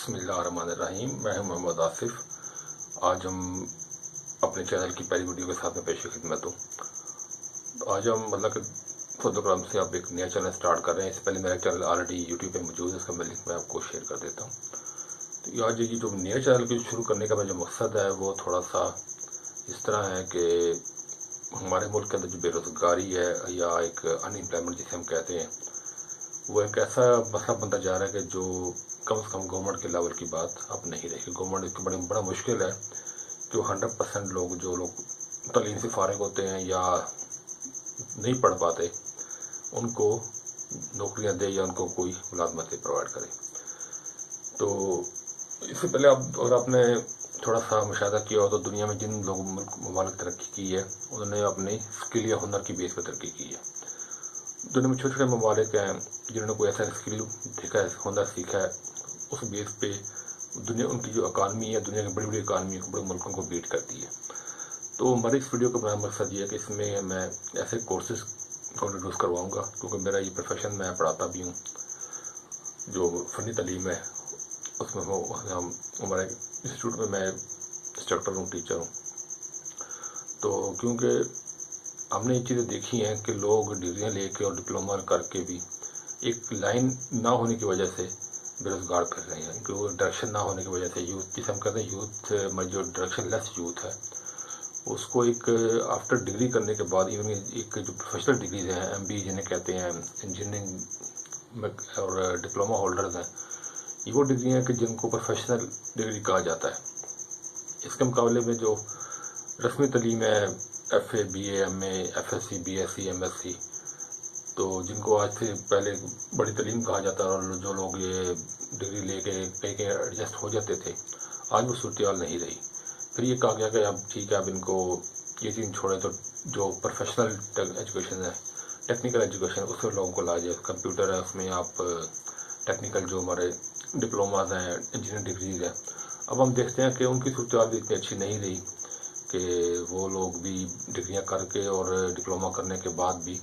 बिस्मिल्लाहिर्रहमानिर्रहीम। मैं हूं मोहम्मद आसिफ। आज हम अपने चैनल की पहली वीडियो के साथ में पेश खिदमत हूँ। आज हम फोटोग्राम से आप एक नया चैनल स्टार्ट कर रहे हैं। इससे पहले मेरा चैनल ऑलरेडी यूट्यूब पे मौजूद है, इसका मैं लिंक मैं आपको शेयर कर देता हूँ। तो आज ये जो नया चैनल को शुरू करने का जो मकसद है वो थोड़ा सा इस तरह है कि हमारे मुल्क के अंदर जो बेरोज़गारी है या एक अनएम्प्लॉयमेंट जिसे हम कहते हैं, वो एक ऐसा मसला बनता जा रहा है कि जो कम से कम गवर्नमेंट के लेवल की बात अब नहीं रही। गवर्नमेंट को बड़ा मुश्किल है कि 100% लोग जो लोग तालीम से फारिग होते हैं या नहीं पढ़ पाते उनको नौकरियां दे या उनको कोई मुलाजमतें प्रोवाइड करे। तो इससे पहले अगर आपने थोड़ा सा मुशाहिदा किया हो तो दुनिया में जिन लोगों ममालिक तरक्की की है उन्होंने अपनी स्किल या हुनर की बेस पर तरक्की की है। दुनिया में छोटे छोटे ममालिक हैं जिन्होंने कोई ऐसा स्किल देखा है, हुनर सीखा है, उस बेस पे दुनिया उनकी जो इकानमी है, दुनिया की बड़ी बड़ी इकानमी को, बड़े मुल्कों को बीट करती है। तो हमारे इस वीडियो का बड़ा मकसद ये है कि इसमें मैं ऐसे कोर्सेज को इंट्रोड्यूस करवाऊँगा, क्योंकि मेरा ये प्रोफेशन, मैं पढ़ाता भी हूँ। जो फ़नी तालीम है उसमें हम हमारे इंस्टीट्यूट में मैं इंस्ट्रक्टर हूँ, टीचर हूँ। तो क्योंकि हमने ये चीज़ें देखी हैं कि लोग डिग्रियाँ लेके और डिप्लोमा करके भी एक लाइन ना होने की वजह से बेरोज़गार फिर रहे हैं, क्योंकि डायरेक्शन ना होने की वजह से यूथ, जिसे हम कहते हैं यूथ में जो डायरेक्शन लेस यूथ है, उसको एक आफ्टर डिग्री करने के बाद इवन एक जो प्रोफेशनल डिग्रीज हैं, MBA जिन्हें कहते हैं, इंजीनियरिंग और डिप्लोमा होल्डर्स हैं, ये वो डिग्री हैं कि जिनको प्रोफेशनल डिग्री कहा जाता है। इसके मुकाबले में जो रस्मी तालीम है, FA, BA, MA, FSc, BSc, MSc, तो जिनको आज से पहले बड़ी तालीम कहा जाता है और जो लोग ये डिग्री लेके कहीं एडजस्ट हो जाते थे, आज वो सूरत नहीं रही। फिर ये कहा गया कि अब ठीक है, अब इनको ये चीज़ छोड़े तो जो प्रोफेशनल एजुकेशन है, टेक्निकल एजुकेशन, उसमें लोगों को ला जाए। कंप्यूटर है, उसमें आप टेक्निकल जो हमारे डिप्लोमाज हैं, इंजीनियरिंग डिग्रीज हैं, अब हम देखते हैं कि उनकी सूरत भी इतनी अच्छी नहीं रही कि वो लोग भी डिग्रियाँ करके और डिप्लोमा करने के बाद भी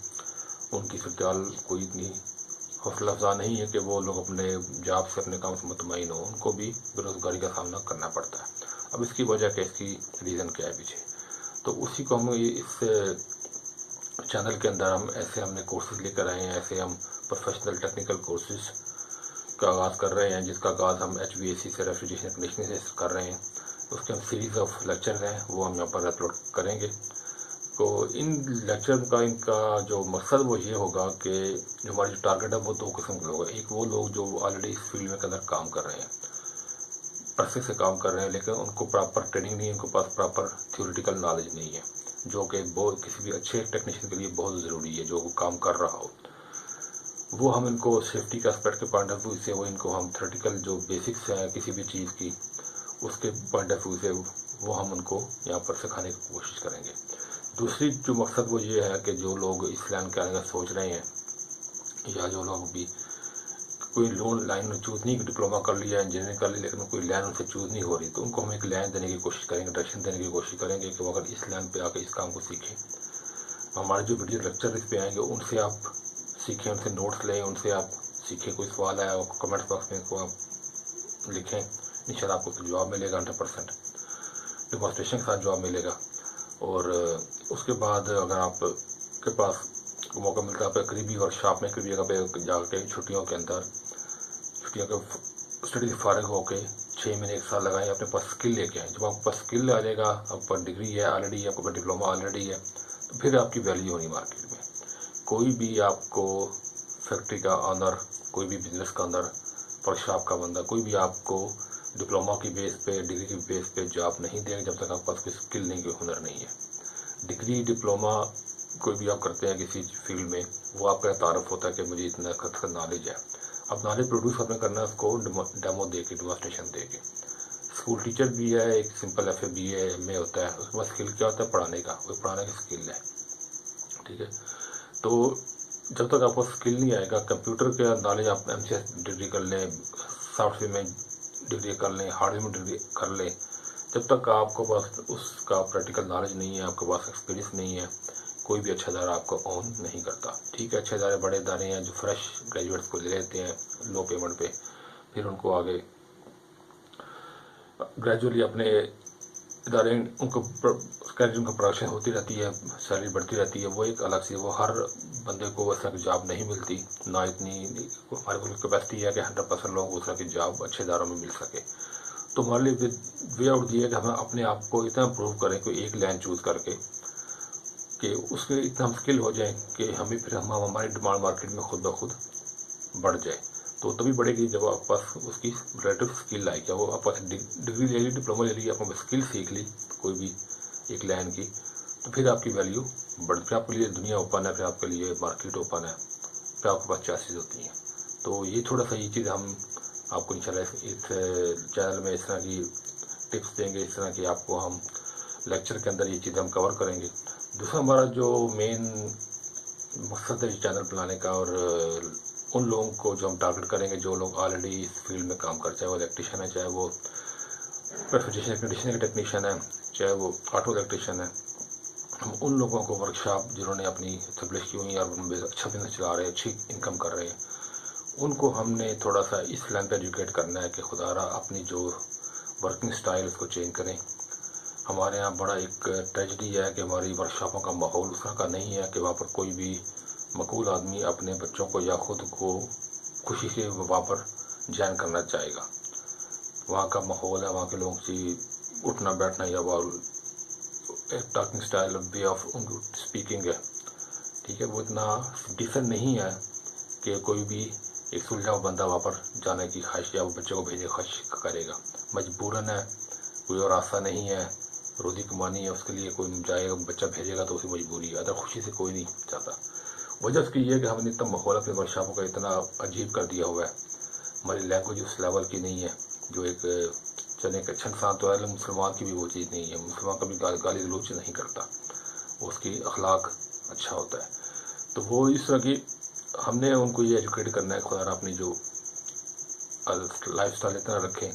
उनकी सूरत कोई इतनी हौसला अफजा नहीं है कि वो लोग अपने जॉब से, अपने काम से मुतमईन हो। उनको भी बेरोज़गारी का सामना करना पड़ता है। अब इसकी वजह क्या, इसकी रीज़न क्या है पीछे, तो उसी को हम इस चैनल के अंदर हमने कोर्सेज लेकर आए हैं। ऐसे हम प्रोफेशनल टेक्निकल कोर्सेज का आगाज़ कर रहे हैं, जिसका आगाज़ हम HVAC से, रेफ्रिजरेशन कंडीशनिंग से कर रहे हैं। उसके हम सीरीज़ ऑफ लेक्चर हैं वो हम यहाँ पर अपलोड करेंगे। तो इन लेक्चर का इनका जो मकसद वो ये होगा कि जो हमारी जो टारगेट है वो दो किस्म के लोग हैं। एक वो लोग जो ऑलरेडी इस फील्ड में अंदर काम कर रहे हैं, अरसे से काम कर रहे हैं, लेकिन उनको प्रॉपर ट्रेनिंग नहीं है, उनके पास प्रॉपर थ्योरेटिकल नॉलेज नहीं है, जो कि बहुत किसी भी अच्छे टेक्नीशियन के लिए बहुत ज़रूरी है, जो काम कर रहा हो। वो हम इनको सेफ्टी के एस्पेक्ट के पॉइंट ऑफ व्यू से, वो इनको हम थ्योरेटिकल जो बेसिक्स हैं किसी भी चीज़ की, उसके पॉइंट ऑफ व्यू से वो हम उनको यहाँ पर सिखाने की कोशिश करेंगे। दूसरी जो मकसद वो ये है कि जो लोग इस लाइन के आने का सोच रहे हैं, या जो लोग भी कोई लोन लाइन चूज़ नहीं, डिप्लोमा कर लिया, इंजीनियरिंग कर ली, लेकिन कोई लाइन उनसे चूज़ नहीं हो रही, तो उनको हम एक लाइन देने की कोशिश करेंगे, डायरेक्शन देने की कोशिश करेंगे कि वो अगर इस लाइन पे आके इस काम को सीखें। हमारे जो वीडियो लेक्चर इस पे आएंगे उनसे आप सीखें, उनसे नोट्स लें, उनसे आप सीखें। कोई सवाल आया कमेंट बॉक्स में को आप लिखें, इंशाल्लाह आपको जवाब मिलेगा, 100% डेमोन्स्ट्रेशन के साथ जवाब मिलेगा। और उसके बाद अगर आप के पास मौका मिलता है, आप करीबी वर्कशॉप में करीबी जगह पे जाके छुट्टियों के स्टडी से फारिग होके 6 महीने 1 साल लगाएं, अपने पास स्किल लेके आएँ। जब आपके पास स्किल आ जाएगा, आपके पास डिग्री है ऑलरेडी, आपके पास डिप्लोमा ऑलरेडी है, तो फिर आपकी वैल्यू होनी मार्केट में। कोई भी आपको फैक्ट्री का ऑनर, कोई भी बिजनेस का ऑनर, वर्कशॉप का बंदा, कोई भी आपको डिप्लोमा की बेस पे, डिग्री की बेस पे जॉब नहीं देंगे जब तक आपके पास कोई स्किल नहीं, कोई हुनर नहीं है। डिग्री डिप्लोमा कोई भी आप करते हैं किसी फील्ड में, वो आपका तारुफ होता है कि मुझे इतना नॉलेज है। अब नॉलेज प्रोड्यूस आपने करना है उसको डेमो दे के, डेमोन्स्ट्रेशन दे के। स्कूल टीचर भी है, एक सिंपल FA, BA, MA होता है, उसके बाद स्किल क्या होता है, पढ़ाने का, वो पढ़ाने की स्किल है, ठीक है। तो जब तक आपको स्किल नहीं आएगा, कंप्यूटर का नॉलेज आप MCS डिग्री कर लें, सॉफ्टवेयर में डिग्री कर लें, हार्डवेयर में डिग्री कर लें, जब तक आपको पास उसका प्रैक्टिकल नॉलेज नहीं है, आपके पास एक्सपीरियंस नहीं है, कोई भी अच्छा इदारा आपको ऑन नहीं करता, ठीक है। अच्छे इदारे, बड़े इदारे हैं जो फ्रेश ग्रेजुएट्स को ले लेते हैं लो पेमेंट पे, फिर उनको आगे ग्रेजुअली अपने इदारे उनको उनका प्रोडक्शन होती रहती है, सैलरी बढ़ती रहती है, वो एक अलग सी, वो हर बंदे को उस तरह की जॉब नहीं मिलती, ना इतनी हमारे पास कैपेसिटी है कि 100% लोगों को उस तरह की जॉब अच्छे इदारों में मिल सके। तो हमारे लिए वे आउट ये है कि हम अपने आप को इतना इम्प्रूव करें कोई एक लाइन चूज़ करके कि उसके इतना हम स्किल हो जाए कि हमें फिर हम हमारी डिमांड मार्केट में खुद ब खुद बढ़ जाए। तो तभी बढ़ेगी जब आपके पास उसकी रिलेटिव स्किल आएगी। वो आपके पास डिग्री ले ली, डिप्लोमा ले ली, आपने स्किल सीख ली कोई भी एक लाइन की, तो फिर आपकी वैल्यू बढ़, फिर आपके लिए दुनिया ओपन है, फिर आपके लिए मार्केट ओपन है, फिर आपके पास चॉइसेस होती हैं। तो ये थोड़ा सा ये चीज़ हम आपको इंशाल्लाह इस चैनल में इस तरह की टिप्स देंगे, इस तरह की आपको हम लेक्चर के अंदर ये चीज़ें हम कवर करेंगे। दूसरा हमारा जो मेन मकसद है चैनल बनाने का, और उन लोगों को जो हम टारगेट करेंगे जो लोग ऑलरेडी इस फील्ड में काम कर, चाहे वो इलेक्ट्रिशियन है, चाहे वो प्रेफिटेशन के टेक्नीशियन है, चाहे वो ऑटो इलेक्ट्रिशियन है। हम उन लोगों को वर्कशॉप जिन्होंने अपनी एस्टेब्लिश की हुई और अच्छा बिजनेस चला रहे हैं, अच्छी इनकम कर रहे हैं, उनको हमने थोड़ा सा इस लाइन पर एजुकेट करना है कि खुदारा अपनी जो वर्किंग स्टाइल उसको चेंज करें। हमारे यहाँ बड़ा एक ट्रेजेडी है कि हमारी वर्कशॉपों का माहौल उस तरह का नहीं है कि वहाँ पर कोई भी मकबूल आदमी अपने बच्चों को या खुद को खुशी से वहाँ पर ज्वाइन करना चाहेगा। वहाँ का माहौल है, वहाँ के लोगों की उठना बैठना या talking style, way of speaking है, ठीक है, वो इतना डिसेंट नहीं है कि कोई भी एक सुलझा हुआ बंदा वहाँ पर जाने की ख्वाहिश या वो बच्चे को भेजने की ख्वाहिश करेगा। मजबूरन है, कोई और रास्ता नहीं है, रोज़ी कमानी है, उसके लिए कोई जाएगा, बच्चा भेजेगा तो उसकी मजबूरी है, अदर खुशी से कोई नहीं चाहता। वजह उसकी ये है कि हमने इतना माहौल अपने वर्कशॉपों का इतना अजीब कर दिया हुआ है, हमारी लैंग्वेज उस लेवल की नहीं है जो एक चलने का अच्छा इंसान तो है, मुसलमान की भी वो चीज़ नहीं है। मुसलमान कभी गाली गलौज नहीं करता, उसकी अखलाक अच्छा होता है। तो वो इस तरह की हमने उनको ये एजुकेट करना है, खुदा अपनी जो लाइफ स्टाइल इतना रखें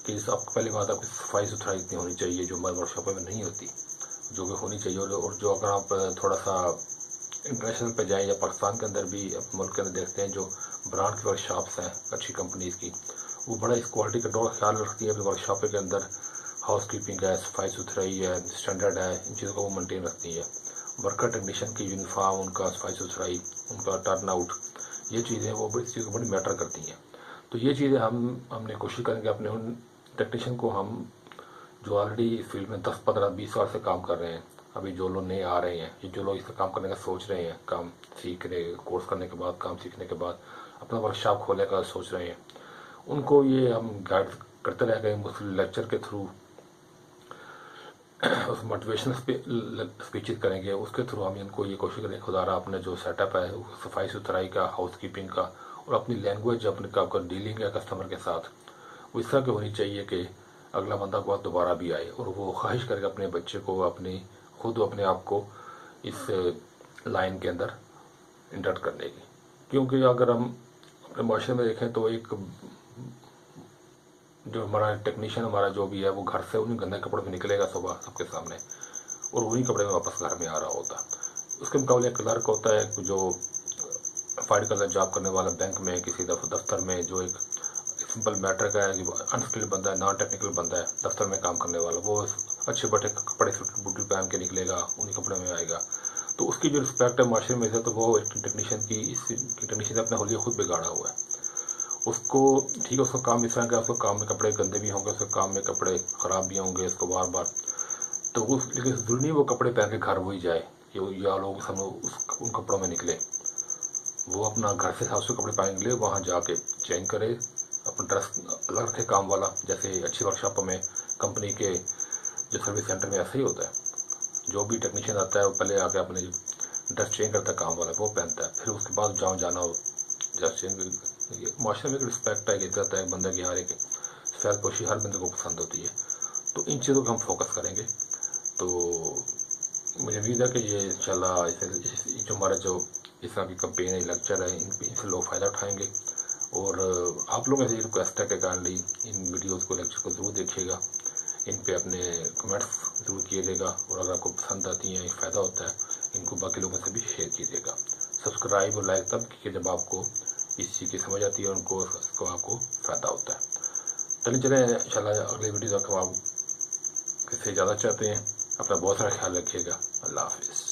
कि आपको पहली बात आपकी सफाई सुथराई इतनी होनी चाहिए जो हमारे वर्कशॉपों में नहीं होती, जो कि होनी चाहिए। और जो अगर आप थोड़ा सा इंटरनेशनल पे जाएं या पाकिस्तान के अंदर भी मुल्क के अंदर देखते हैं जो ब्रांड की वर्कशॉप्स हैं अच्छी कंपनीज की, वो बड़ा इस क्वालिटी का बहुत ख्याल रखती है अपनी वर्कशॉप के अंदर। हाउस कीपिंग है, सफाई सुथराई है, स्टैंडर्ड है, इन चीज़ों को वो मेंटेन रखती है। वर्कर टेक्नीशियन की यूनिफॉर्म, उनका सफाई सुथराई, उनका टर्न आउट, ये चीज़ें वो बड़ी चीज़ बड़ी मैटर करती हैं। तो ये चीज़ें हमने कोशिश करेंगे अपने उन टेक्नीशियन को, हम जो ऑलरेडी इस फील्ड में 10, 15, 20 साल से काम कर रहे हैं, अभी जो लोग नए आ रहे हैं, जो लोग इस पर काम करने का सोच रहे हैं, काम सीखने कोर्स करने के बाद, काम सीखने के बाद अपना वर्कशॉप खोलने का सोच रहे हैं, उनको ये हम गाइड करते रह गए मुख्तलिफ लेक्चर के थ्रू, उस मोटिवेशनल स्पीचेस करेंगे, उसके थ्रू हम इनको ये कोशिश करेंगे खुदारा अपने जो सेटअप है सफाई सुथराई का, हाउस कीपिंग का, और अपनी लैंग्वेज अपने का डीलिंग है कस्टमर के साथ, वो इस तरह की होनी चाहिए कि अगला बंदा को दोबारा भी आए और वो ख्वाहिश करके अपने बच्चे को, अपने आप को इस लाइन के अंदर इंडक्ट करने की। क्योंकि अगर हम अपने माशरे में देखें तो एक जो हमारा टेक्नीशियन हमारा जो भी है वो घर से उन्हीं गंदे कपड़े में निकलेगा सुबह सबके सामने, और वही कपड़े में वापस घर में आ रहा होता। उसके मुकाबले क्लर्क होता है जो वाइट कलर जॉब करने वाला बैंक में, किसी दफ्तर में, जो एक सिंपल मैटर का है, अनस्किल्ड बंदा है, नॉन टेक्निकल बंदा है, दफ्तर में काम करने वाला, वो अच्छे बड़े कपड़े बूटी पहन के निकलेगा, उन्हीं कपड़े में आएगा, तो उसकी जो रिस्पेक्ट है माशरे में से, तो वो एक टेक्नीशियन ने अपना होलिया खुद बिगाड़ा हुआ है। उसको ठीक है, उसका काम इस तरह का, उसको काम में कपड़े गंदे भी होंगे, उसके काम में कपड़े ख़राब भी होंगे, उसको बार बार, तो लेकिन ज़रूरी नहीं वो कपड़े पहन के घर वही जाए या लोग उन कपड़ों में निकले। वो अपना घर से साफ सुथरे कपड़े पहन के लिए वहाँ जाके चेंज करे, अपना ड्रेस अलग रखे काम वाला। जैसे अच्छी वर्कशॉपों में कंपनी के जो सर्विस सेंटर में ऐसा ही होता है, जो भी टेक्नीशियन आता है वो पहले आके अपने ड्रेस चेंज करता है, काम वाला वो पहनता है, फिर उसके बाद जहाँ जाना हो ड्रेस चेंज। माशरे में एक रिस्पेक्ट है, इज्जत है बंदे की, हर एक सफेद पोशी हर बंदे को पसंद होती है। तो इन चीज़ों को हम फोकस करेंगे। तो मुझे उम्मीद है कि ये इंशाल्लाह जो हमारा जो इस तरह की कंपेन है, लेक्चर है, इनसे लोग फ़ायदा उठाएंगे। और आप लोगों से रिक्वेस्ट है कि काइंडली इन वीडियोस को, लेक्चर को ज़रूर देखिएगा, इन पे अपने कमेंट्स ज़रूर कीजिएगा, और अगर आपको पसंद आती हैं, फ़ायदा होता है, इनको बाकी लोगों से भी शेयर कीजिएगा। सब्सक्राइब और लाइक तब कीजिए जब आपको इस चीज़ की समझ आती है, उनको आपको फ़ायदा होता है। چلیں انشاءاللہ اگلی ویڈیو تک ہم آپ سے اجازت چاہتے ہیں. اپنا بہت سارا خیال رکھیے گا. اللہ حافظ.